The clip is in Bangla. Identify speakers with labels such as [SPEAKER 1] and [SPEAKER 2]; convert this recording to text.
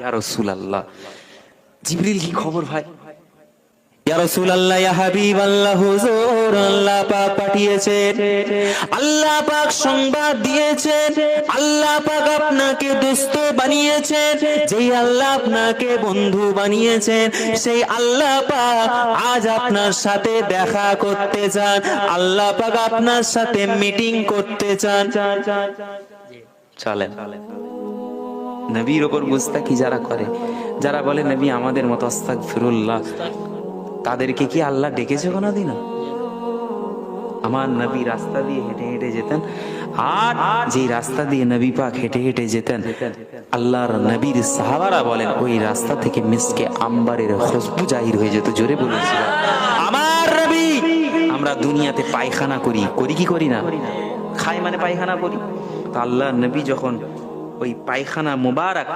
[SPEAKER 1] ইয়া রাসূলুল্লাহ, জিবরিল কি খবর ভাই?
[SPEAKER 2] ইয়া রাসূলুল্লাহ, ইয়া হাবিবাল্লাহ, হুজুর আল্লাহ পাক পাঠিয়েছেন, আল্লাহ পাক সংবাদ দিয়েছেন, আল্লাহ পাক আপনাকে দোস্ত বানিয়েছেন। যেই আল্লাহ আপনাকে বন্ধু বানিয়েছেন, সেই আল্লাহ পাক আজ আপনার সাথে দেখা করতে চান, আল্লাহ পাক আপনার সাথে মিটিং করতে চান।
[SPEAKER 1] চলেন, নবীর ওপর মুস্তাকি যারা করে, যারা বলে নবী আমাদের মতো, আস্তাগফিরুল্লাহ, তাদেরকে কি আল্লাহ ডেকেছে কোনোদিনও? আমার নবী রাস্তা দিয়ে হেঁটে হেঁটে যেতেন, আর যেই রাস্তা দিয়ে নবী পাক হেঁটে হেঁটে যেতেন, আল্লাহর নবীর সাহাবারা বলেন ওই রাস্তা থেকে মিসকে আম্বারের খুশবু জাহির হয়ে যেত। জোরে বলেছিল আমার নবী। আমরা দুনিয়াতে পায়খানা করি, করি কি করি না? খাই মানে পায়খানা করি। তো আল্লাহর নবী যখন ওই পায়খানা মুবারক